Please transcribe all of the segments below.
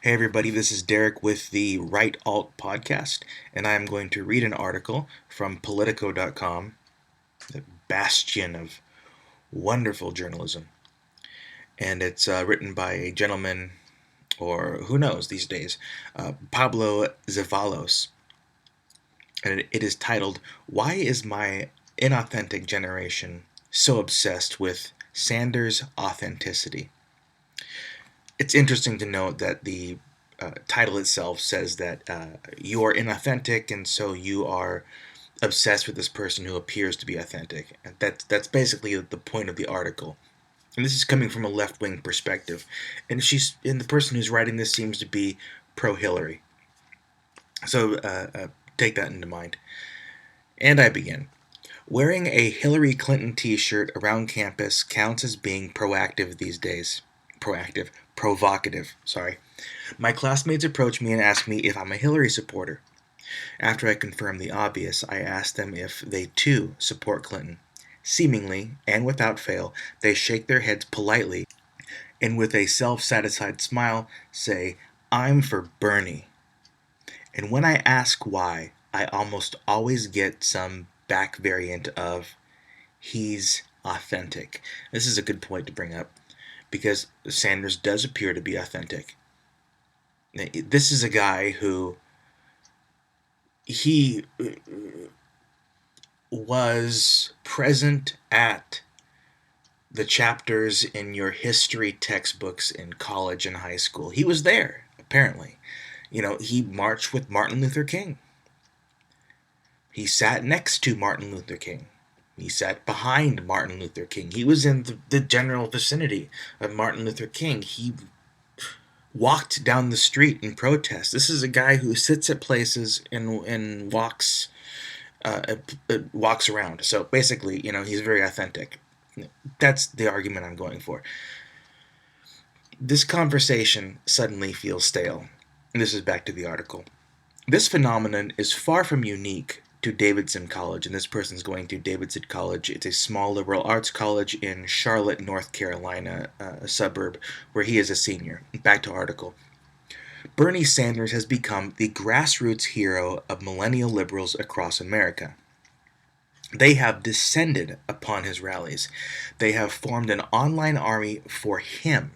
Hey everybody, this is Derrick with the Right Alt podcast, and I am going to read an article from Politico.com, the bastion of wonderful journalism. And it's written by a gentleman, or who knows these days, Pablo ZEVALLOS. And it is titled, Why is My Inauthentic Generation So Obsessed with Sanders' Authenticity? It's interesting to note that the title itself says that you are inauthentic, and so you are obsessed with this person who appears to be authentic. And that's basically the point of the article. And this is coming from a left-wing perspective, and the person who's writing this seems to be pro-Hillary. So take that into mind. And I begin. Wearing a Hillary Clinton t-shirt around campus counts as being proactive these days. Provocative, sorry. My classmates approach me and ask me if I'm a Hillary supporter. After I confirm the obvious, I ask them if they too support Clinton. Seemingly, and without fail, they shake their heads politely and with a self-satisfied smile say, I'm for Bernie. And when I ask why, I almost always get some back variant of, he's authentic. This is a good point to bring up because Sanders does appear to be authentic. This is a guy who he was present at the chapters in your history textbooks in college and high school. He was there, apparently. He marched with Martin Luther King. He sat next to Martin Luther King. He sat behind Martin Luther King. He was in the general vicinity of Martin Luther King. He walked down the street in protest. This is a guy who sits at places and walks around. So basically, he's very authentic. That's the argument I'm going for. This conversation suddenly feels stale. And this is back to the article. This phenomenon is far from unique to Davidson College, and this person's going to Davidson College. It's a small liberal arts college in Charlotte, North Carolina, a suburb where he is a senior. Back to article. Bernie Sanders has become the grassroots hero of millennial liberals across America. They have descended upon his rallies. They have formed an online army for him.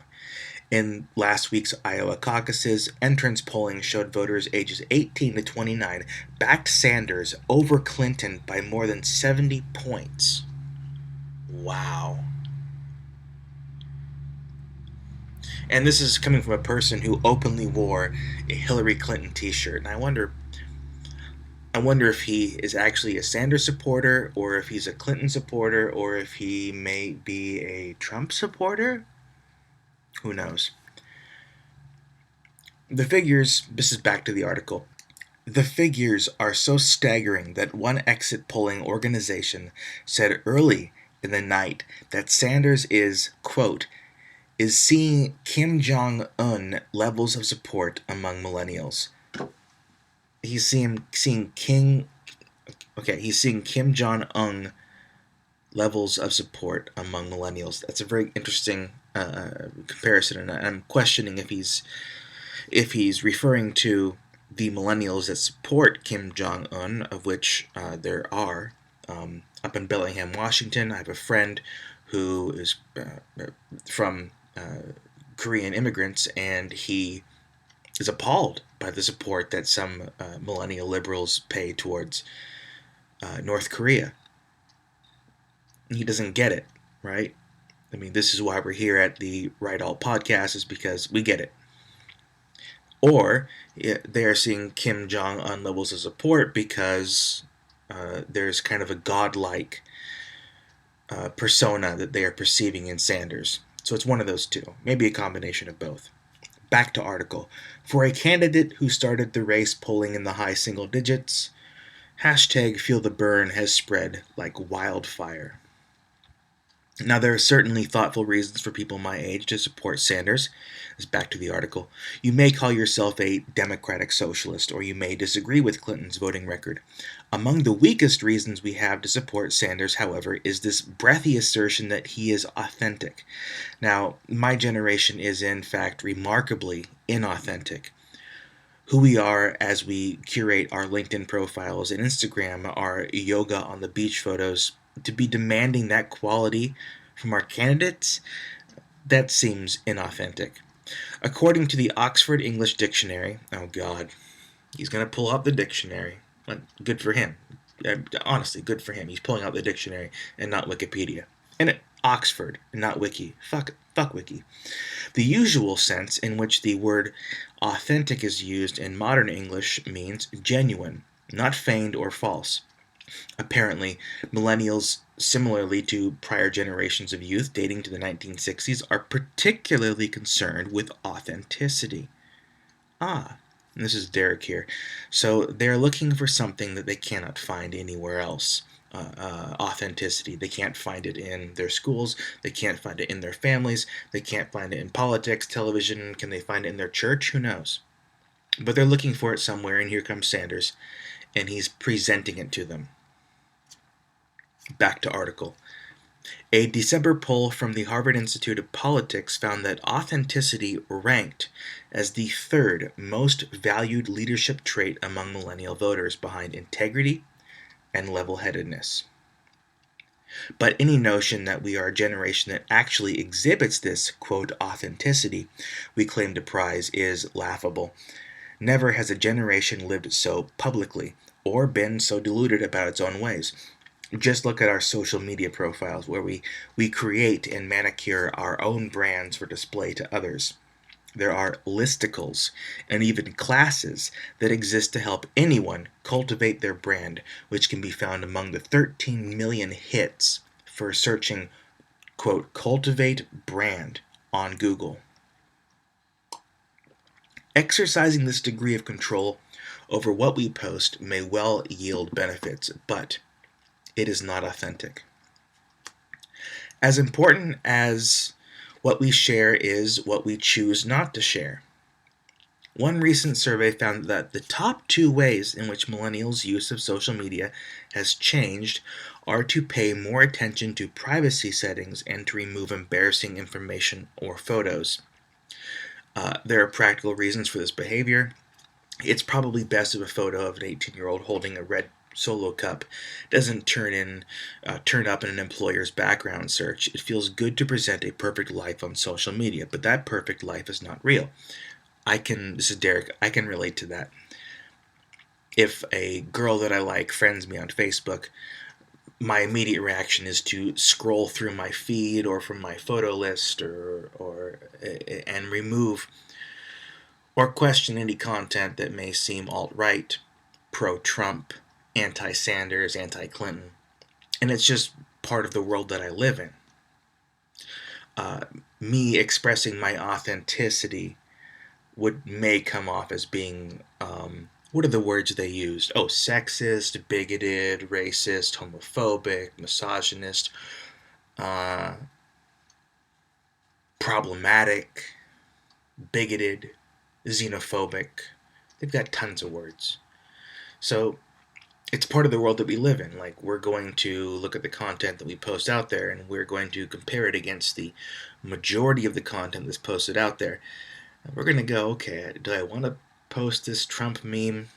In last week's Iowa caucuses, entrance polling showed voters ages 18 to 29 backed Sanders over Clinton by more than 70 points. Wow. And this is coming from a person who openly wore a Hillary Clinton t-shirt. And I wonder if he is actually a Sanders supporter, or if he's a Clinton supporter, or if he may be a Trump supporter. Who knows? This is back to the article. The figures are so staggering that one exit polling organization said early in the night that Sanders is, quote, is seeing Kim Jong-un levels of support among millennials. He's seeing Kim Jong-un levels of support among millennials. That's a very interesting comparison, and I'm questioning if he's referring to the millennials that support Kim Jong-un, of which there are. Up in Bellingham, Washington, I have a friend who is from Korean immigrants, and he is appalled by the support that some millennial liberals pay towards North Korea. He doesn't get it, right? I mean, this is why we're here at the Right Alt podcast, is because we get it. Or they are seeing Kim Jong-un levels of support because there's kind of a godlike persona that they are perceiving in Sanders. So it's one of those two, maybe a combination of both. Back to article. For a candidate who started the race polling in the high single digits, hashtag feelthebern has spread like wildfire. Now, there are certainly thoughtful reasons for people my age to support Sanders. This is back to the article. You may call yourself a democratic socialist, or you may disagree with Clinton's voting record. Among the weakest reasons we have to support Sanders, however, is this breathy assertion that he is authentic. Now, my generation is in fact remarkably inauthentic. Who we are as we curate our LinkedIn profiles and Instagram, our yoga on the beach photos, to be demanding that quality from our candidates, that seems inauthentic. According to the Oxford English Dictionary, oh God, he's going to pull out the dictionary. Good for him. Honestly, good for him. He's pulling out the dictionary and not Wikipedia. And Oxford, not Wiki. Fuck Wiki. The usual sense in which the word authentic is used in modern English means genuine, not feigned or false. Apparently, millennials, similarly to prior generations of youth dating to the 1960s, are particularly concerned with authenticity. And this is Derrick here. So they're looking for something that they cannot find anywhere else. Authenticity. They can't find it in their schools. They can't find it in their families. They can't find it in politics, television. Can they find it in their church? Who knows? But they're looking for it somewhere, and here comes Sanders, and he's presenting it to them. Back to article. A December poll from the Harvard Institute of Politics found that authenticity ranked as the third most valued leadership trait among millennial voters, behind integrity and level-headedness. But any notion that we are a generation that actually exhibits this, quote, authenticity we claim to prize is laughable. Never has a generation lived so publicly or been so deluded about its own ways. Just look at our social media profiles, where we create and manicure our own brands for display to others. There are listicles and even classes that exist to help anyone cultivate their brand, which can be found among the 13 million hits for searching, quote, cultivate brand on Google. Exercising this degree of control over what we post may well yield benefits, but it is not authentic. As important as what we share is what we choose not to share. One recent survey found that the top 2 ways in which millennials' use of social media has changed are to pay more attention to privacy settings and to remove embarrassing information or photos. There are practical reasons for this behavior. It's probably best if a photo of an 18-year-old holding a red Solo cup doesn't turn up in an employer's background search. It feels good to present a perfect life on social media, but that perfect life is not real. This is Derrick, I can relate to that. If a girl that I like friends me on Facebook, my immediate reaction is to scroll through my feed or from my photo list and remove or question any content that may seem alt-right, pro-Trump, anti-Sanders, anti-Clinton. And it's just part of the world that I live in. Me expressing my authenticity may come off as being, what are the words they used? Oh, sexist, bigoted, racist, homophobic, misogynist, problematic, bigoted, xenophobic. They've got tons of words. So it's part of the world that we live in. Like, we're going to look at the content that we post out there, and we're going to compare it against the majority of the content that's posted out there. And we're going to go, okay, do I want to post this Trump meme?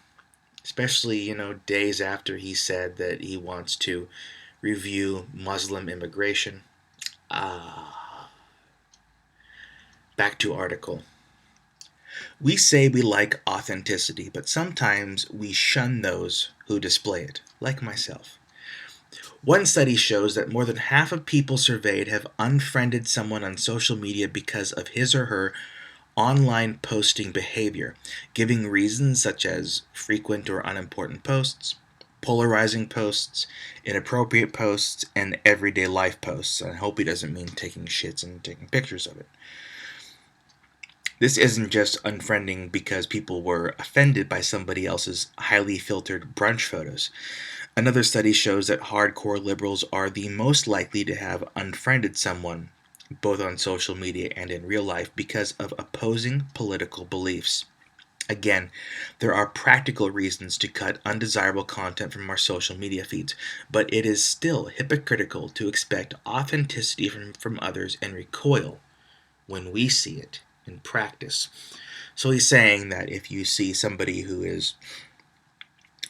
Especially, days after he said that he wants to review Muslim immigration. Back to article. We say we like authenticity, but sometimes we shun those who display it, like myself. One study shows that more than half of people surveyed have unfriended someone on social media because of his or her online posting behavior, giving reasons such as frequent or unimportant posts, polarizing posts, inappropriate posts, and everyday life posts. I hope he doesn't mean taking shits and taking pictures of it. This isn't just unfriending because people were offended by somebody else's highly filtered brunch photos. Another study shows that hardcore liberals are the most likely to have unfriended someone, both on social media and in real life, because of opposing political beliefs. Again, there are practical reasons to cut undesirable content from our social media feeds, but it is still hypocritical to expect authenticity from others and recoil when we see it in practice. So he's saying that if you see somebody who is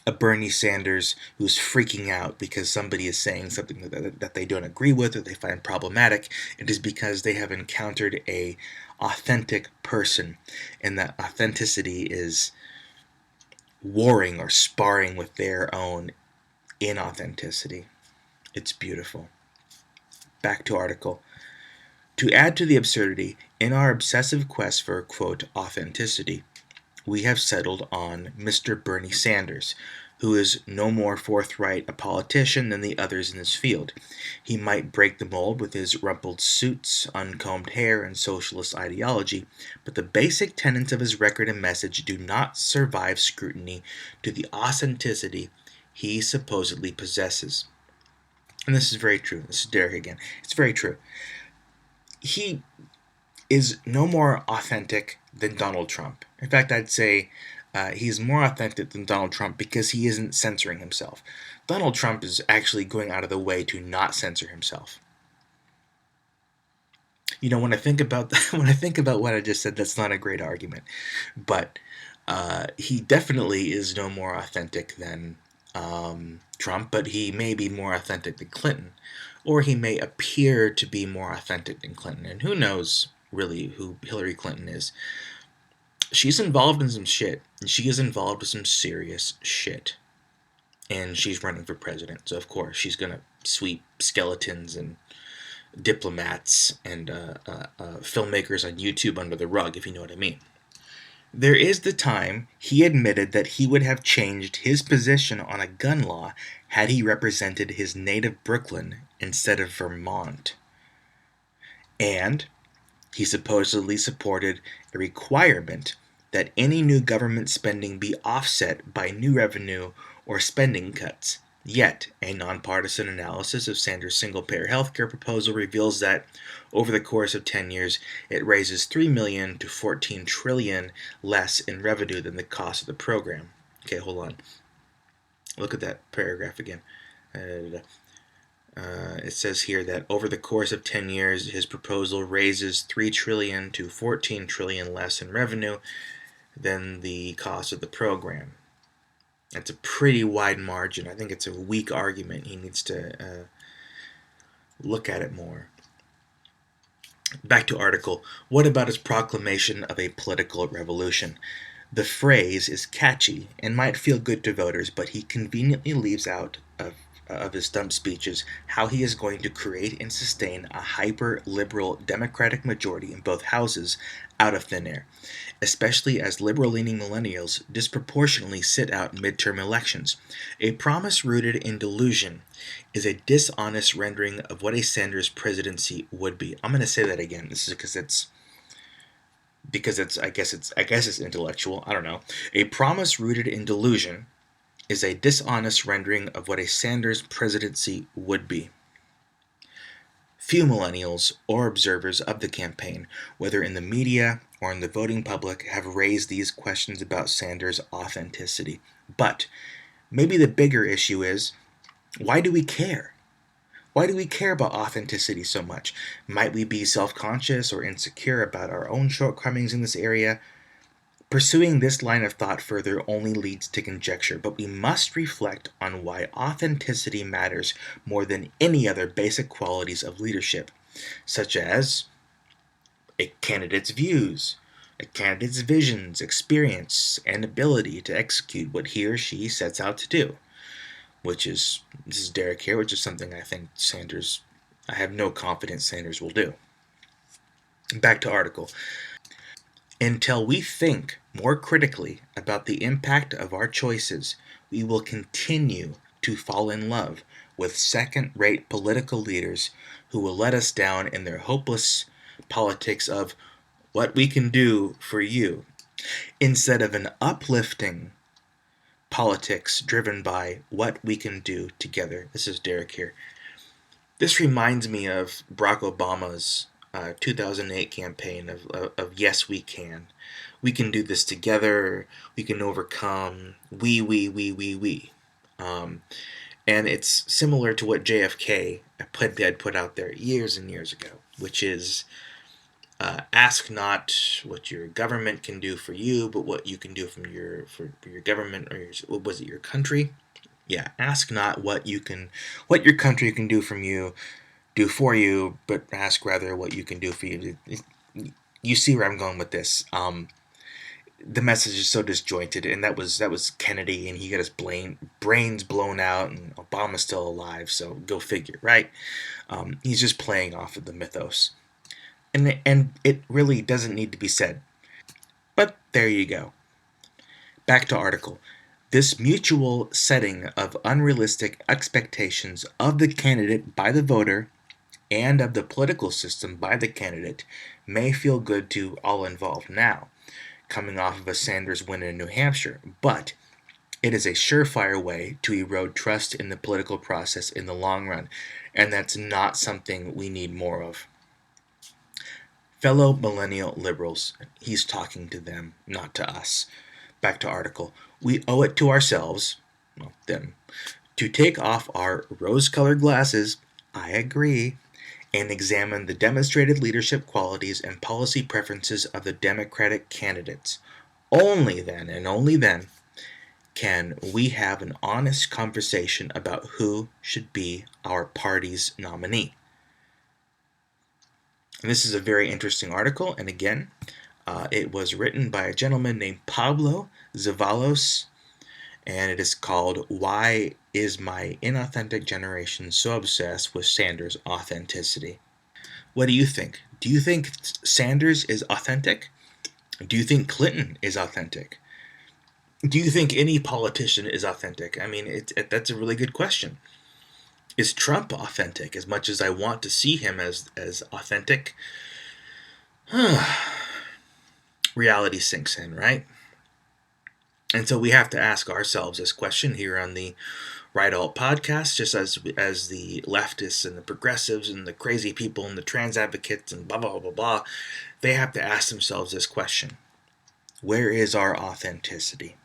a Bernie Sanders who's freaking out because somebody is saying something that they don't agree with or they find problematic, it is because they have encountered a authentic person, and that authenticity is warring or sparring with their own inauthenticity. It's beautiful. Back to article. To add to the absurdity, in our obsessive quest for, quote, authenticity, we have settled on Mr. Bernie Sanders, who is no more forthright a politician than the others in his field. He might break the mold with his rumpled suits, uncombed hair, and socialist ideology, but the basic tenets of his record and message do not survive scrutiny to the authenticity he supposedly possesses. And this is very true. This is Derrick again. It's very true. He is no more authentic than Donald Trump. In fact, I'd say he's more authentic than Donald Trump because he isn't censoring himself. Donald Trump is actually going out of the way to not censor himself. You know, when I think about what I just said, that's not a great argument, but he definitely is no more authentic than Trump, but he may be more authentic than Clinton, or he may appear to be more authentic than Clinton, and who knows really who Hillary Clinton is. She's involved in some shit, and she is involved with some serious shit, and she's running for president, so of course she's gonna sweep skeletons and diplomats and filmmakers on YouTube under the rug, if you know what I mean. There is the time he admitted that he would have changed his position on a gun law had he represented his native Brooklyn instead of Vermont. And he supposedly supported a requirement that any new government spending be offset by new revenue or spending cuts. Yet, a nonpartisan analysis of Sanders' single-payer healthcare proposal reveals that, over the course of 10 years, it raises $3 million to $14 trillion less in revenue than the cost of the program. Okay, hold on. Look at that paragraph again. It says here that over the course of 10 years, his proposal raises $3 trillion to $14 trillion less in revenue than the cost of the program. That's a pretty wide margin. I think it's a weak argument. He needs to look at it more. Back to article. What about his proclamation of a political revolution? The phrase is catchy and might feel good to voters, but he conveniently leaves out of his stump speeches how he is going to create and sustain a hyper-liberal Democratic majority in both houses out of thin air, especially as liberal-leaning millennials disproportionately sit out midterm elections. A promise rooted in delusion is a dishonest rendering of what a Sanders presidency would be. I'm going to say that again. This is because it's I guess it's intellectual. I don't know. A promise rooted in delusion is a dishonest rendering of what a Sanders presidency would be. Few millennials or observers of the campaign, whether in the media or in the voting public, have raised these questions about Sanders' authenticity. But maybe the bigger issue is, why do we care? Why do we care about authenticity so much? Might we be self-conscious or insecure about our own shortcomings in this area? Pursuing this line of thought further only leads to conjecture, but we must reflect on why authenticity matters more than any other basic qualities of leadership, such as a candidate's views, a candidate's visions, experience, and ability to execute what he or she sets out to do, this is Derrick here, which is something I think I have no confidence Sanders will do. Back to article. Until we think more critically about the impact of our choices, we will continue to fall in love with second-rate political leaders who will let us down in their hopeless politics of what we can do for you, instead of an uplifting politics driven by what we can do together. This is Derrick here. This reminds me of Barack Obama's 2008 campaign of Yes, We Can. We can do this together. We can overcome. We. Um, and it's similar to what JFK had put out there years and years ago, which is ask not what your government can do for you, but what you can do for your government, or what was it, your country? Yeah, ask not what your country can do for you, but ask rather what you can do for you. You see where I'm going with this. The message is so disjointed, and that was Kennedy, and he got his brains blown out, and Obama's still alive, so go figure, right? He's just playing off of the mythos, and it really doesn't need to be said. But there you go. Back to article. This mutual setting of unrealistic expectations of the candidate by the voter and of the political system by the candidate may feel good to all involved now, coming off of a Sanders win in New Hampshire, but it is a surefire way to erode trust in the political process in the long run, and that's not something we need more of. Fellow millennial liberals, he's talking to them, not to us. Back to article. We owe it to ourselves, well, them, to take off our rose-colored glasses, I agree, and examine the demonstrated leadership qualities and policy preferences of the Democratic candidates. Only then, and only then, can we have an honest conversation about who should be our party's nominee. And this is a very interesting article, and again, it was written by a gentleman named Pablo ZEVALLOS, and it is called Why Is My Inauthentic Generation So Obsessed with Sanders' Authenticity? What do you think? Do you think Sanders is authentic? Do you think Clinton is authentic? Do you think any politician is authentic? I mean, that's a really good question. Is Trump authentic as much as I want to see him as authentic? Reality sinks in, right? And so we have to ask ourselves this question here on the Right Alt podcast, just as the leftists and the progressives and the crazy people and the trans advocates and blah, blah, blah, blah, they have to ask themselves this question. Where is our authenticity?